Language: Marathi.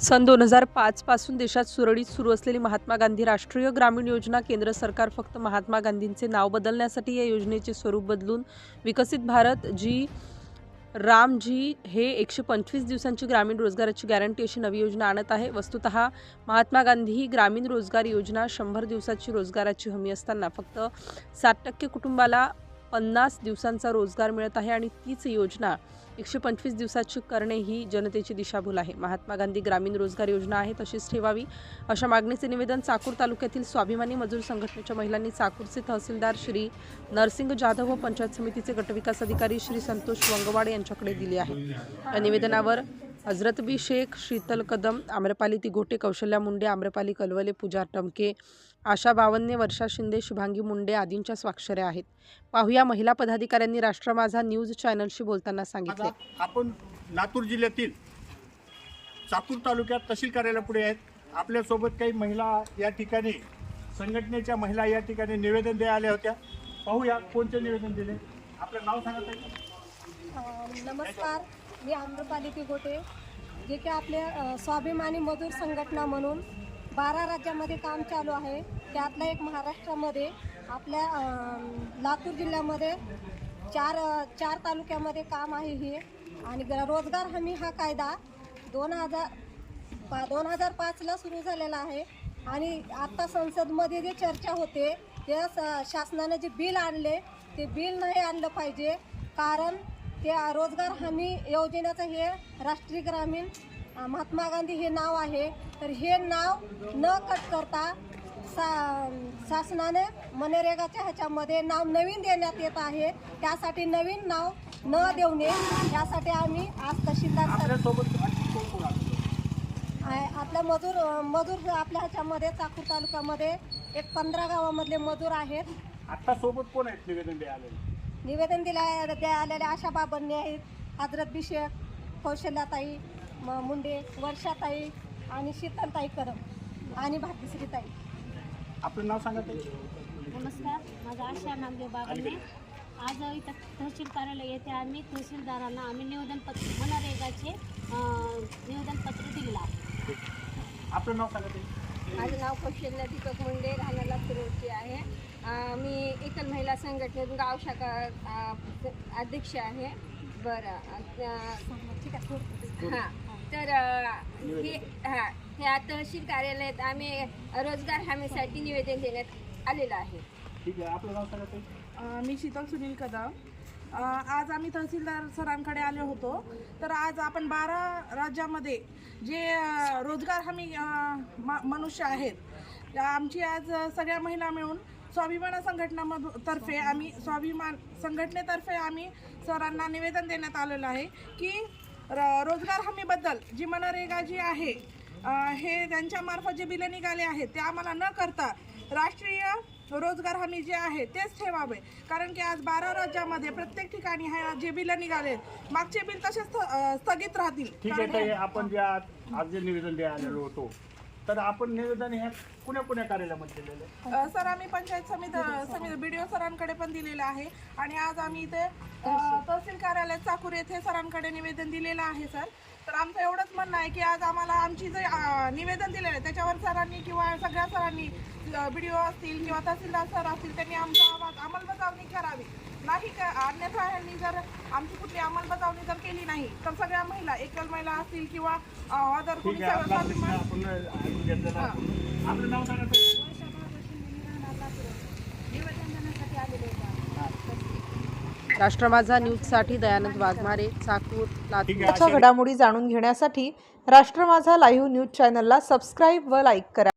सन 2005 पासून देशात सुरळीत सुरू असलेली महात्मा गांधी राष्ट्रीय ग्रामीण योजना केंद्र सरकार फक्त महात्मा गांधींचे नाव बदलण्यासाठी या योजनेचे स्वरूप बदलून विकसित भारत जी रामजी हे 125 दिवसांची ग्रामीण रोजगाराची गॅरंटी अशी नवी योजना आणत आहे। वस्तुतः महात्मा गांधी ही ग्रामीण रोजगार योजना 100 दिवसाची रोजगाराची हमी असताना फक्त 7% कुटुंबाला 50 दिवसांचा रोजगार मिळत आहे आणि तीच योजना 125 दिवसाची करणे ही जनतेची दिशाभूल आहे। महात्मा गांधी ग्रामीण रोजगार योजना आहे तशीच ठेवावी अशा मागणीचे निवेदन चाकूर तालुक्यातील स्वाभिमानी मजूर संघटनेच्या महिलांनी चाकूरचे तहसीलदार श्री नरसिंग जाधव व पंचायत समितीचे गटविकास अधिकारी श्री संतोष वंगवाड यांच्याकडे दिले आहे। या निवेदनावर हजरतबी शेख, शीतल कदम, आम्रपाली तिघोटे, कौशल्या मुंडे, आम्रपाली कलवले, पूजा टमके, आशा बावन्ने, वर्षा शिंदे, शुभांगी मुंडे आदींच्या स्वाक्षऱ्या आहेत। पाहूया महिला पदाधिकाऱ्यांनी राष्ट्र माझा न्यूज चॅनलशी बोलताना सांगितले। आपण लातूर जिल्ह्यातील चाकूर तालुक्यात तहसील कार्यालयापुढे आहेत। आपल्यासोबत काही महिला या ठिकाणी संघटनेच्या महिला या ठिकाणी निवेदन द्यायला आल्या होत्या। पाहूया कोणते निवेदन दिले। आपलं नाव सांगा ताई। नमस्कार, मी आम्रपाली तिघोटे, जे की आपल्या स्वाभिमानी मजूर संघटना म्हणून 12 राज्यामध्ये काम चालू आहे। त्यातला एक महाराष्ट्रामध्ये आपल्या लातूर जिल्ह्यामध्ये चार तालुक्यामध्ये काम आहे हे। आणि रोजगार हमी हा कायदा 2005ला सुरू झालेला आहे। आणि आता संसदमध्ये जे चर्चा होते ते शासनाने जे बिल आणले ते बिल नाही आणलं पाहिजे, कारण ते रोजगार हमी योजनेचं हे राष्ट्रीय ग्रामीण महात्मा गांधी हे नाव आहे। तर हे नाव न कट करता शासनाने मनरेगाच्या ह्याच्यामध्ये नाव नवीन देण्यात येत आहे। त्यासाठी नवीन नाव न देऊने यासाठी आम्ही आज तहसीलदार आपल्या मजूर आपल्या ह्याच्यामध्ये चाकूर तालुक्यामध्ये एक 15 गावामधले मजूर आहेत। आता सोबत कोण आहेत निवेदन द्या आलेले आशा बाबांनी आहेत, हजरतबी शेख, कौशल्याताई मुंडे, वर्षाताई आणि शीतलताई करम आणि भाग्यश्रीताई। आपलं नाव सांगा ताई। नमस्कार, माझा आशा नामदेव बाबांनी आज इथं तहसील कार्यालय येथे आम्ही तहसीलदारांना निवेदनपत्र मनरेगाचे निवेदनपत्र दिलेलं आहे। आपलं नाव सांगा ताई। माझं नाव कौशल्या दीपक मुंडे, राहण्याला सुरुची आहे। मी एकल महिला संघटनेतून गाव शाखा अध्यक्ष आहे। बरं, ठीक आहे। हां, तर ह्या तहसील कार्यालयात आम्ही रोजगार हमीसाठी निवेदन देण्यात आलेलं आहे। ठीक आहे, आपलं नाव सांगा ताई। मी शीतल सुनील कदम। आज आम्ही तहसीलदार सरांकडे आलो होतो। तर आज आपण 12 राज्यामध्ये जे रोजगार हमी मनुष्य आहेत, आमची आज सगळ्या महिला मिळून स्वाभिमान संघटनेतर्फे आम्ही सरांना निवेदन देण्यात आलेलं आहे की रोजगार हमीबद्दल जी मनरेगा जी आहे हे त्यांच्यामार्फत जे बिलं निघाले आहेत ते आम्हाला न करता राष्ट्रीय रोजगार हमी जे आहे तेच ठेवावे, कारण की आज 12 राज्यामध्ये प्रत्येक ठिकाणी हे जे बिलं निघाले मागचे बिल तसेच स्थगित राहतील। ठीक आहे, आपण जे आज जे निवेदन द्यायला आलेलो होतो तर आपण निवेदन हे कुण्या कार्यालयामध्ये दिलेलं? सर, आम्ही पंचायत समिती BDO सरांकडे पण दिलेलं आहे आणि आज आम्ही इथे तहसील कार्यालय चाकूर येथे सरांकडे निवेदन दिलेलं आहे। सर, तर आमचं एवढंच म्हणणं आहे की आज आम्हाला आमची जे निवेदन दिलेलं आहे त्याच्यावर सरांनी किंवा सगळ्या सरांनी BDO असतील किंवा तहसीलदार सर असतील त्यांनी आमचा अंमलबजावणी करावी, नाही का? अन्यथा ह्यांनी जर आमची कुठली अंमलबजावणी जर केली नाही तर सगळ्या महिला, एकल महिला असतील किंवा अदर कुणी आपलं नाव सांगा ताई। राष्ट्र माझा न्यूजसाठी दयानंद वाघमारे, चाकूर, लातूर। घडामोडी जाणून घेण्यासाठी राष्ट्र माझा लाईव्ह न्यूज चॅनलला सबस्क्राईब व लाईक करा।